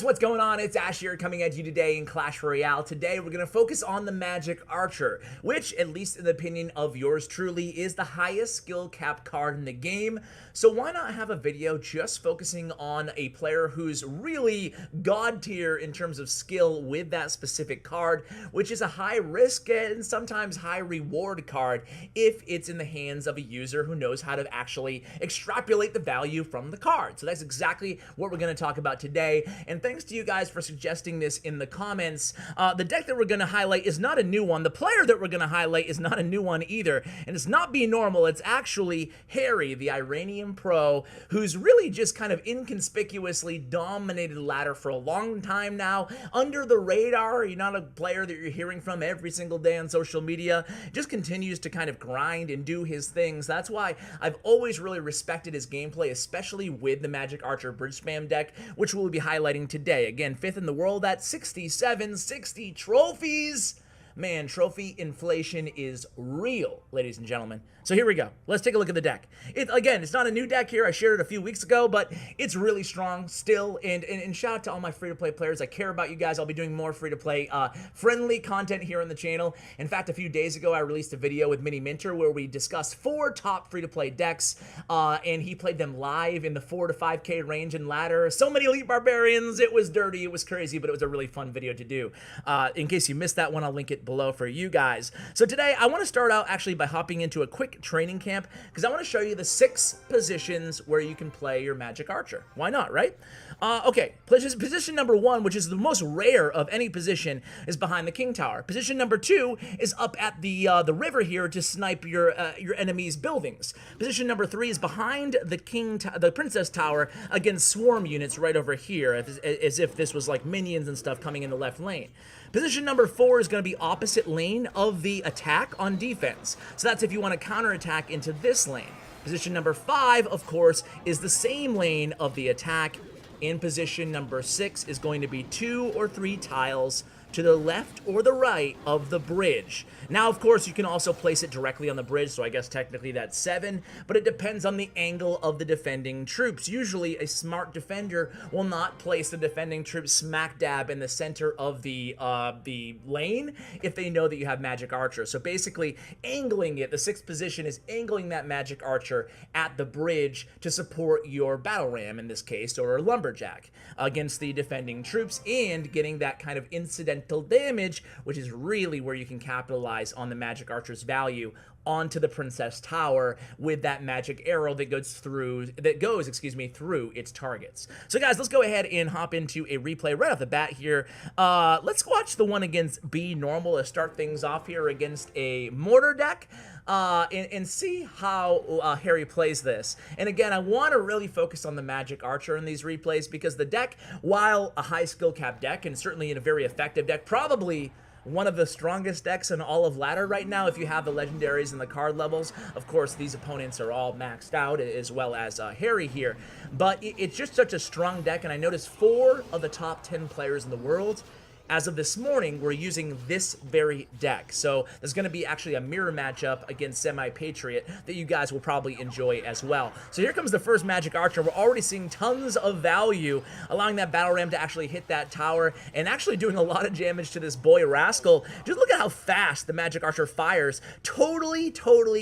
What's going on? It's Ash here coming at you today in Clash Royale. Today we're going to focus on the Magic Archer, which, at least in the opinion of yours truly, is the highest skill cap card in the game. So why not have a video just focusing on a player who's really god tier in terms of skill with that specific card, which is a high risk and sometimes high reward card if it's in the hands of a user who knows how to actually extrapolate the value from the card. So that's exactly what we're going to talk about today, and thanks to you guys for suggesting this in the comments. The deck that we're going to highlight is not a new one. The player that we're going to highlight is not a new one either, and it's not Be Normal. It's actually Harry, the Iranian pro, who's really just kind of inconspicuously dominated ladder for a long time now, under the radar. You're not a player that you're hearing from every single day on social media. Just continues to kind of grind and do his things. That's why I've always really respected his gameplay, especially with the Magic Archer Bridge Spam deck, which we'll be highlighting today. Again, 5th in the world at 60 trophies. Man, trophy inflation is real, ladies and gentlemen. So here we go. Let's take a look at the deck. Again, it's not a new deck here. I shared it a few weeks ago, but it's really strong still. And shout out to all my free-to-play players. I care about you guys. I'll be doing more free-to-play friendly content here on the channel. In fact, a few days ago, I released a video with Mini Minter where we discussed 4 top free-to-play decks, and he played them live in the 4 to 5K range and ladder. So many Elite Barbarians. It was dirty. It was crazy, but it was a really fun video to do. In case you missed that one, I'll link it below for you guys. So today I want to start out actually by hopping into a quick training camp, because I want to show you the 6 positions where you can play your Magic Archer. Why not, right? Okay, position number 1, which is the most rare of any position, is behind the King Tower. Position number 2 is up at the river here to snipe your enemy's buildings. Position number 3 is behind the Princess Tower against swarm units right over here, as if this was like minions and stuff coming in the left lane. Position number 4 is going to be opposite lane of the attack on defense. So that's if you want to counterattack into this lane. Position number 5, of course, is the same lane of the attack. In position number 6 is going to be 2 or 3 tiles to the left or the right of the bridge. Now, of course, you can also place it directly on the bridge, so I guess technically that's 7, but it depends on the angle of the defending troops. Usually, a smart defender will not place the defending troops smack dab in the center of the lane if they know that you have Magic Archer. So basically, angling it, the 6th position is angling that Magic Archer at the bridge to support your Battle Ram, in this case, or a Lumberjack, against the defending troops, and getting that kind of incidental damage, which is really where you can capitalize on the Magic Archer's value onto the Princess Tower with that magic arrow that goes through its targets. So guys, let's go ahead and hop into a replay right off the bat here. Let's watch the one against Be Normal to start things off here against a mortar deck, and see how Harry plays this. And again, I want to really focus on the Magic Archer in these replays, because the deck, while a high skill cap deck and certainly a very effective deck, probably one of the strongest decks in all of ladder right now if you have the legendaries and the card levels. Of course, these opponents are all maxed out, as well as Harry here, but it's just such a strong deck. And I noticed 4 of the top 10 players in the world as of this morning we're using this very deck. So there's going to be actually a mirror matchup against Semi-Patriot that you guys will probably enjoy as well. So here comes the first Magic Archer. We're already seeing tons of value, allowing that Battle Ram to actually hit that tower and actually doing a lot of damage to this boy Rascal. Just look at how fast the Magic Archer fires, totally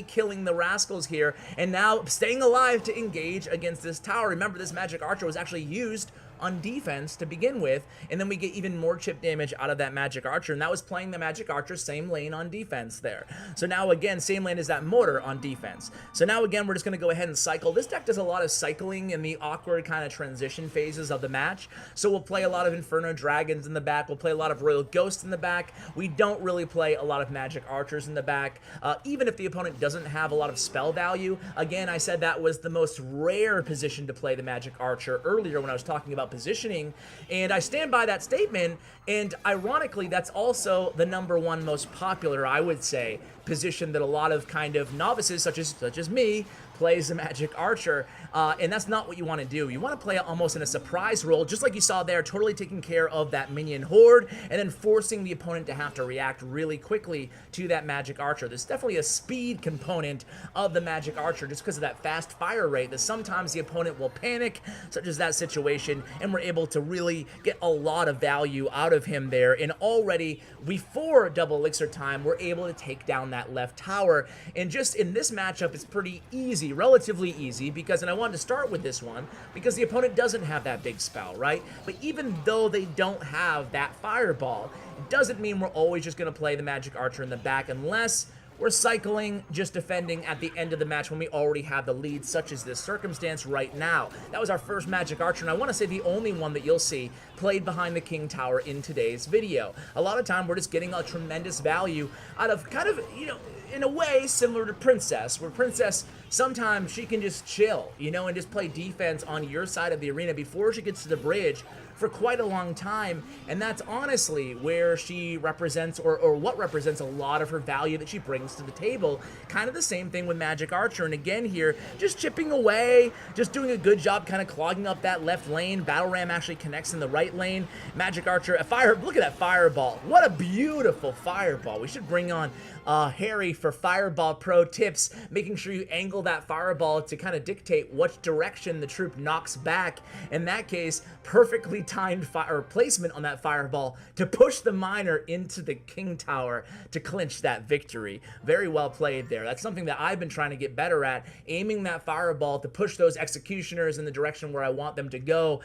killing the Rascals here, and now staying alive to engage against this tower. Remember, this Magic Archer was actually used on defense to begin with, and then we get even more chip damage out of that Magic Archer, and that was playing the Magic Archer same lane on defense there. So now again, same lane as that Mortar on defense. So now again, we're just going to go ahead and cycle. This deck does a lot of cycling in the awkward kind of transition phases of the match, so we'll play a lot of Inferno Dragons in the back, we'll play a lot of Royal Ghosts in the back. We don't really play a lot of Magic Archers in the back, even if the opponent doesn't have a lot of spell value. Again, I said that was the most rare position to play the Magic Archer earlier when I was talking about positioning, and I stand by that statement, and ironically, that's also the #1 most popular, I would say, position that a lot of kind of novices, such as me, plays the Magic Archer, and that's not what you want to do. You want to play it almost in a surprise role, just like you saw there, totally taking care of that minion horde, and then forcing the opponent to have to react really quickly to that Magic Archer. There's definitely a speed component of the Magic Archer, just because of that fast fire rate, that sometimes the opponent will panic, such as that situation, and we're able to really get a lot of value out of him there, and already, before double elixir time, we're able to take down that left tower, and just in this matchup, it's pretty easy, relatively easy, because, and I wanted to start with this one, because the opponent doesn't have that big spell, right? But even though they don't have that fireball, it doesn't mean we're always just going to play the Magic Archer in the back, unless we're cycling, just defending at the end of the match when we already have the lead, such as this circumstance right now. That was our first Magic Archer, and I want to say the only one that you'll see played behind the King Tower in today's video. A lot of time, we're just getting a tremendous value out of kind of, you know, in a way similar to Princess, where Princess, sometimes she can just chill, you know, and just play defense on your side of the arena before she gets to the bridge for quite a long time, and that's honestly where she represents, or what represents a lot of her value that she brings to the table. Kind of the same thing with Magic Archer, and again here, just chipping away, just doing a good job kind of clogging up that left lane. Battle Ram actually connects in the right lane. Magic Archer, look at that fireball. What a beautiful fireball. We should bring on Harry for fireball pro tips, making sure you angle that fireball to kind of dictate which direction the troop knocks back. In that case, perfectly timed placement on that fireball to push the miner into the King Tower to clinch that victory. Very well played there. That's something that I've been trying to get better at, aiming that fireball to push those executioners in the direction where I want them to go.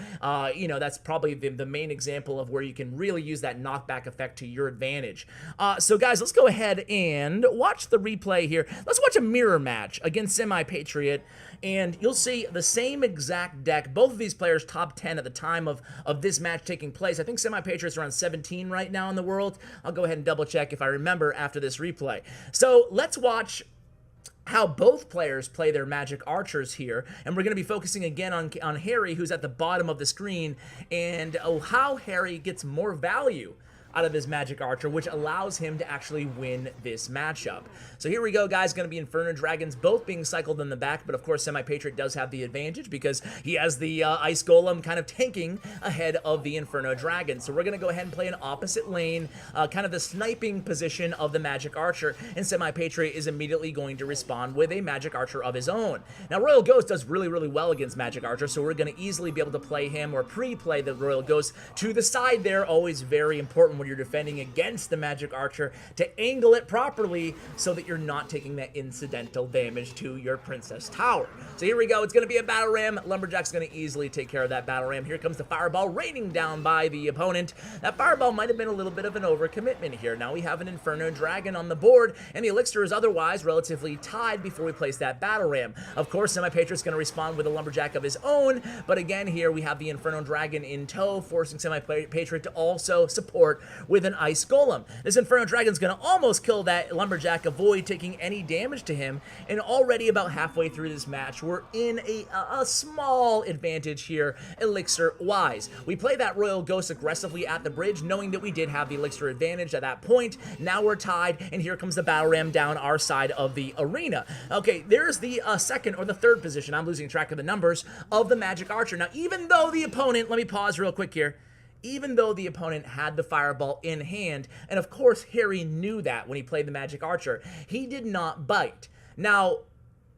You know, that's probably the main example of where you can really use that knockback effect to your advantage. So guys, let's go ahead and watch the replay here. Let's watch a mirror match against Semi-Patriot, and you'll see the same exact deck. Both of these players top 10 at the time of this match taking place. I think Semi-Patriot's around 17 right now in the world. I'll go ahead and double check if I remember after this replay. So let's watch how both players play their Magic Archers here, and we're going to be focusing again on Harry, who's at the bottom of the screen, and how Harry gets more value out of his Magic Archer, which allows him to actually win this matchup. So here we go, guys. Going to be Inferno Dragons, both being cycled in the back, but of course Semi-Patriot does have the advantage because he has the Ice Golem kind of tanking ahead of the Inferno Dragons. So we're going to go ahead and play an opposite lane, kind of the sniping position of the Magic Archer, and Semi-Patriot is immediately going to respond with a Magic Archer of his own. Now, Royal Ghost does really, really well against Magic Archer, so we're going to easily be able to play him or pre-play the Royal Ghost to the side there. Always very important when you're defending against the Magic Archer to angle it properly so that you're not taking that incidental damage to your Princess Tower. So here we go. It's going to be a Battle Ram. Lumberjack's going to easily take care of that Battle Ram. Here comes the Fireball raining down by the opponent. That Fireball might have been a little bit of an overcommitment here. Now we have an Inferno Dragon on the board, and the Elixir is otherwise relatively tied before we place that Battle Ram. Of course, Semi-Patriot's going to respond with a Lumberjack of his own, but again here we have the Inferno Dragon in tow, forcing Semi-Patriot to also support with an Ice Golem. This Inferno Dragon's going to almost kill that Lumberjack, avoid taking any damage to him, and already about halfway through this match, we're in a small advantage here, Elixir-wise. We play that Royal Ghost aggressively at the bridge, knowing that we did have the Elixir advantage at that point. Now we're tied, and here comes the Battle Ram down our side of the arena. Okay, there's the second or the third position, I'm losing track of the numbers, of the Magic Archer. Now, even though the opponent, let me pause real quick here, even though the opponent had the Fireball in hand, and of course Harry knew that when he played the Magic Archer, he did not bite. Now,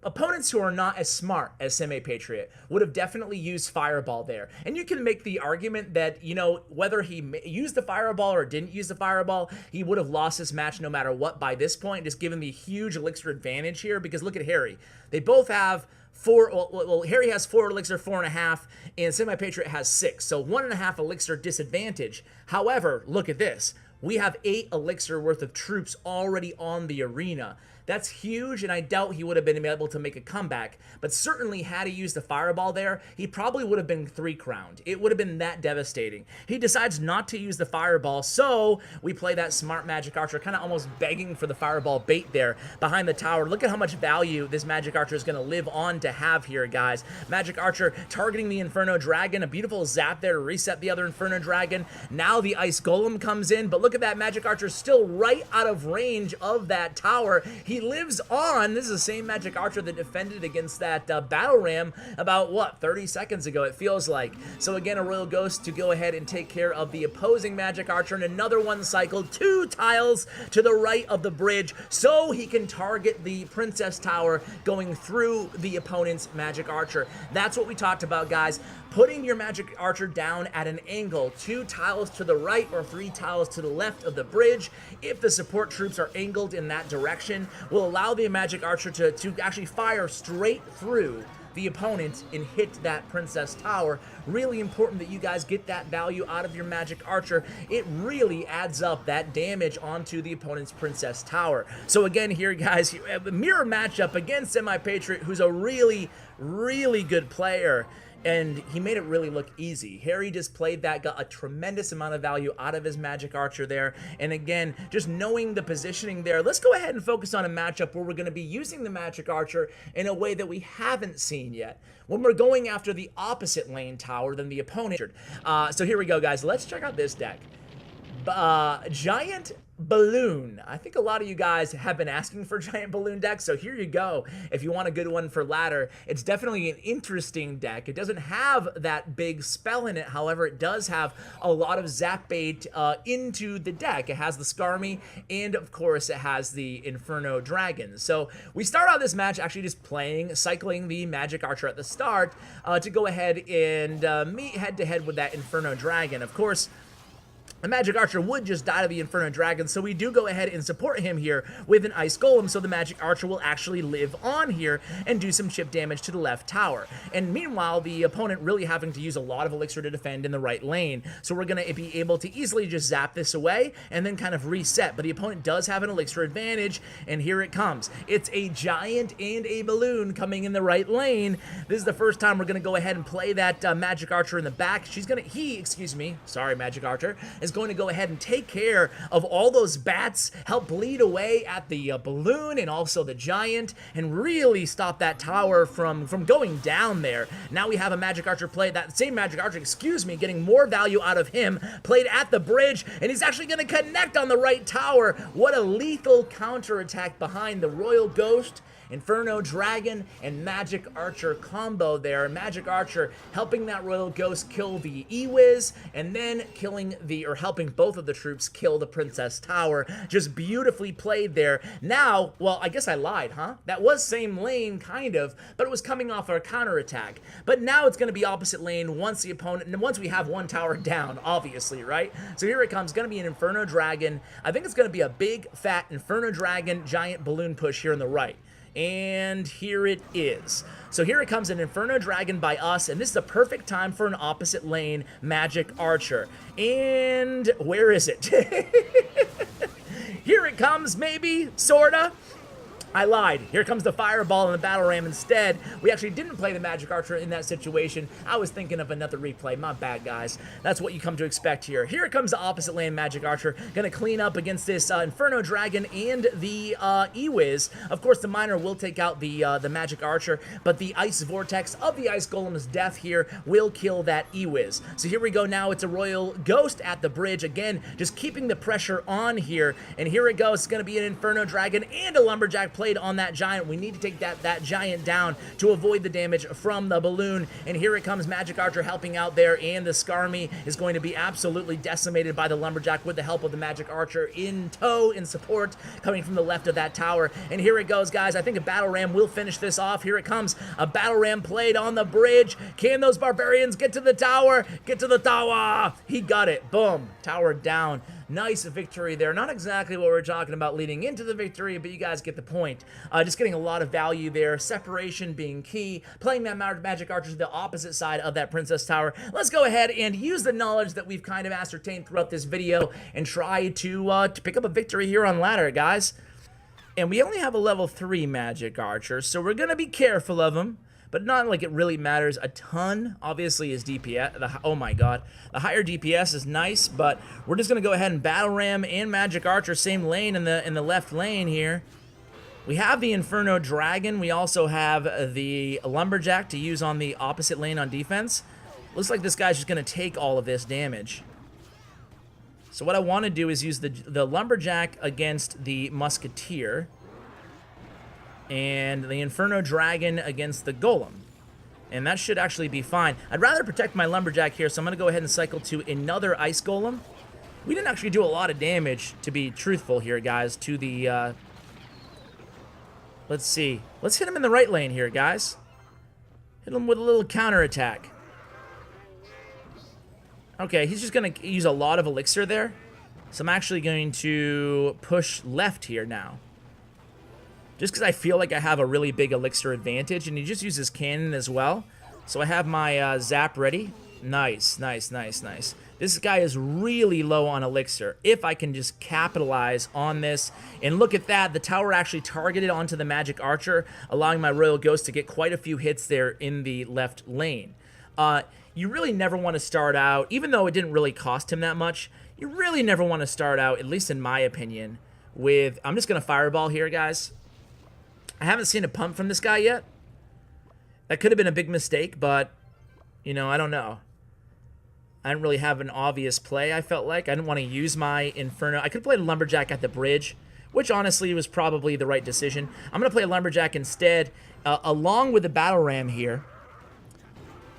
opponents who are not as smart as Semi-Patriot would have definitely used Fireball there. And you can make the argument that, you know, whether he used the Fireball or didn't use the Fireball, he would have lost this match no matter what by this point, just giving me a huge elixir advantage here, because look at Harry. They both have Harry has 4 elixir, 4.5, and Semi-Patriot has 6, so 1.5 elixir disadvantage. However, look at this. We have 8 elixir worth of troops already on the arena. That's huge, and I doubt he would have been able to make a comeback, but certainly had he used the Fireball there, he probably would have been 3-crowned. It would have been that devastating. He decides not to use the Fireball, so we play that smart Magic Archer, kind of almost begging for the Fireball bait there behind the tower. Look at how much value this Magic Archer is going to live on to have here, guys. Magic Archer targeting the Inferno Dragon, a beautiful zap there to reset the other Inferno Dragon. Now the Ice Golem comes in, but look at that, Magic Archer still right out of range of that tower. He lives on. This is the same Magic Archer that defended against that Battle Ram about, what, 30 seconds ago, it feels like. So again, a Royal Ghost to go ahead and take care of the opposing Magic Archer, and another one cycled 2 tiles to the right of the bridge so he can target the Princess Tower going through the opponent's Magic Archer. That's what we talked about, guys. Putting your Magic Archer down at an angle, 2 tiles to the right or 3 tiles to the left of the bridge, if the support troops are angled in that direction, will allow the Magic Archer to actually fire straight through the opponent and hit that Princess Tower. Really important that you guys get that value out of your Magic Archer. It really adds up that damage onto the opponent's Princess Tower. So again here, guys, a mirror matchup against Semi-Patriot, who's a really, really good player. And he made it really look easy. Harry just played that, got a tremendous amount of value out of his Magic Archer there. And again, just knowing the positioning there, let's go ahead and focus on a matchup where we're going to be using the Magic Archer in a way that we haven't seen yet, when we're going after the opposite lane tower than the opponent. So here we go, guys. Let's check out this deck. Giant Balloon. I think a lot of you guys have been asking for Giant Balloon decks, so here you go. If you want a good one for ladder, it's definitely an interesting deck. It doesn't have that big spell in it, however, it does have a lot of zap bait into the deck. It has the Skarmy, and of course, it has the Inferno Dragon. So we start out this match actually just cycling the Magic Archer at the start to go ahead and meet head-to-head with that Inferno Dragon. Of course, the Magic Archer would just die to the Inferno Dragon, so we do go ahead and support him here with an Ice Golem, so the Magic Archer will actually live on here and do some chip damage to the left tower. And meanwhile, the opponent really having to use a lot of elixir to defend in the right lane, so we're going to be able to easily just zap this away and then kind of reset. But the opponent does have an elixir advantage, and here it comes. It's a Giant and a Balloon coming in the right lane. This is the first time we're going to go ahead and play that Magic Archer in the back. Magic Archer is going to go ahead and take care of all those bats, help bleed away at the balloon and also the giant, and really stop that tower from going down there. Now we have a Magic Archer play, that same Magic Archer, getting more value out of him, played at the bridge, and he's actually going to connect on the right tower. What a lethal counterattack behind the Royal Ghost, Inferno Dragon, and Magic Archer combo there. Magic Archer helping that Royal Ghost kill the E-Wiz, and then helping both of the troops kill the Princess Tower. Just beautifully played there. Now, well, I guess I lied, huh? That was same lane, kind of, but it was coming off our counterattack. But now it's going to be opposite lane once we have one tower down, obviously, right? So here it comes. Going to be an Inferno Dragon. I think it's going to be a big, fat Inferno Dragon Giant Balloon push here on the right. And here it is. So here it comes, an Inferno Dragon by us, and this is the perfect time for an opposite lane Magic Archer. And where is it? Here it comes, maybe, sorta. I lied. Here comes the Fireball and the Battle Ram instead. We actually didn't play the Magic Archer in that situation. I was thinking of another replay. My bad, guys. That's what you come to expect here. Here comes the opposite lane Magic Archer. Gonna clean up against this Inferno Dragon and the E-Wiz. Of course, the Miner will take out the Magic Archer, but the Ice Vortex of the Ice Golem's death here will kill that E-Wiz. So here we go now. It's a Royal Ghost at the bridge. Again, just keeping the pressure on here. And here it goes. It's gonna be an Inferno Dragon and a Lumberjack play played on that giant. We need to take that giant down to avoid the damage from the balloon. And here it comes, Magic Archer helping out there, and the Skarmy is going to be absolutely decimated by the Lumberjack with the help of the Magic Archer in tow, in support, coming from the left of that tower. And here it goes, guys. I think a Battle Ram will finish this off. Here it comes. A Battle Ram played on the bridge. Can those barbarians get to the tower? Get to the tower! He got it. Boom. Tower down. Nice victory there. Not exactly what we're talking about leading into the victory, but you guys get the point. Just getting a lot of value there. Separation being key. Playing that Magic Archer to the opposite side of that Princess Tower. Let's go ahead and use the knowledge that we've kind of ascertained throughout this video and try to pick up a victory here on ladder, guys. And we only have a level 3 Magic Archer, so we're going to be careful of him. But not like it really matters a ton. Obviously, his DPS, oh my god, the higher DPS is nice, but we're just gonna go ahead and Battle Ram and Magic Archer, same lane in the left lane here. We have the Inferno Dragon. We also have the Lumberjack to use on the opposite lane on defense. Looks like this guy's just gonna take all of this damage. So what I want to do is use the Lumberjack against the Musketeer, and the Inferno Dragon against the Golem. And that should actually be fine. I'd rather protect my Lumberjack here, so I'm going to go ahead and cycle to another Ice Golem. We didn't actually do a lot of damage, to be truthful here, guys, to the... Let's see. Let's hit him in the right lane here, guys. Hit him with a little counterattack. Okay, he's just going to use a lot of Elixir there. So I'm actually going to push left here now. Just because I feel like I have a really big Elixir advantage, and he just uses Cannon as well. So I have my Zap ready. Nice, nice, nice, nice. This guy is really low on Elixir. If I can just capitalize on this, and look at that, the tower actually targeted onto the Magic Archer, allowing my Royal Ghost to get quite a few hits there in the left lane. You really never want to start out, even though it didn't really cost him that much, you really never want to start out, at least in my opinion, with... I'm just going to Fireball here, guys. I haven't seen a pump from this guy yet. That could have been a big mistake, but, you know, I don't know. I didn't really have an obvious play, I felt like. I didn't want to use my Inferno. I could have played a Lumberjack at the bridge, which honestly was probably the right decision. I'm going to play a Lumberjack instead, along with the Battle Ram here.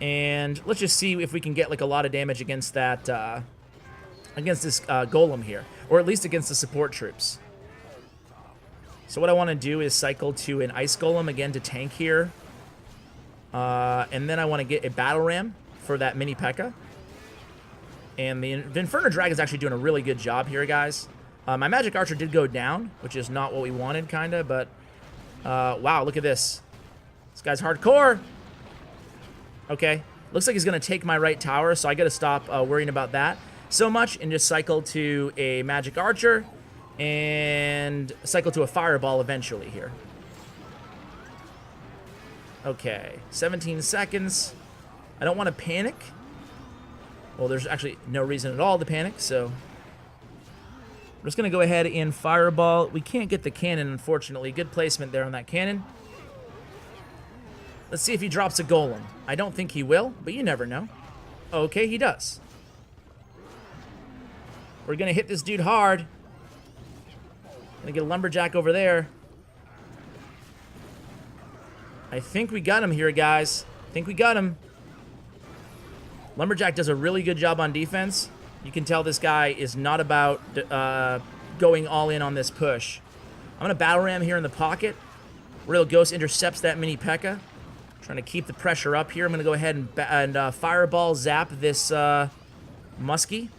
And let's just see if we can get like a lot of damage against that, against this Golem here. Or at least against the support troops. So what I want to do is cycle to an Ice Golem again to tank here. And then I want to get a Battle Ram for that mini P.E.K.K.A. And the Inferno Dragon is actually doing a really good job here, guys. My Magic Archer did go down, which is not what we wanted, kind of. But, wow, look at this. This guy's hardcore. Okay. Looks like he's going to take my right tower, so I got to stop worrying about that so much and just cycle to a Magic Archer. And cycle to a Fireball eventually here. Okay, 17 seconds. I don't want to panic. Well, there's actually no reason at all to panic, so... we're just going to go ahead and Fireball. We can't get the cannon, unfortunately. Good placement there on that cannon. Let's see if he drops a Golem. I don't think he will, but you never know. Okay, he does. We're going to hit this dude hard. Gonna get a Lumberjack over there. I think we got him here, guys. I think we got him. Lumberjack does a really good job on defense. You can tell this guy is not about going all in on this push. I'm gonna Battle Ram here in the pocket. Royal Ghost intercepts that mini P.E.K.K.A. Trying to keep the pressure up here. I'm gonna go ahead and Fireball zap this Muskie.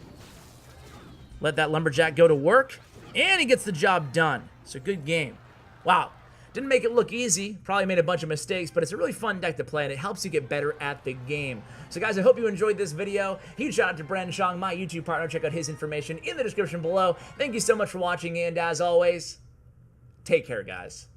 Let that Lumberjack go to work. And he gets the job done. So good game. Wow. Didn't make it look easy. Probably made a bunch of mistakes, but it's a really fun deck to play, and it helps you get better at the game. So guys, I hope you enjoyed this video. Huge shout out to Brandon Shong, my YouTube partner. Check out his information in the description below. Thank you so much for watching, and as always, take care, guys.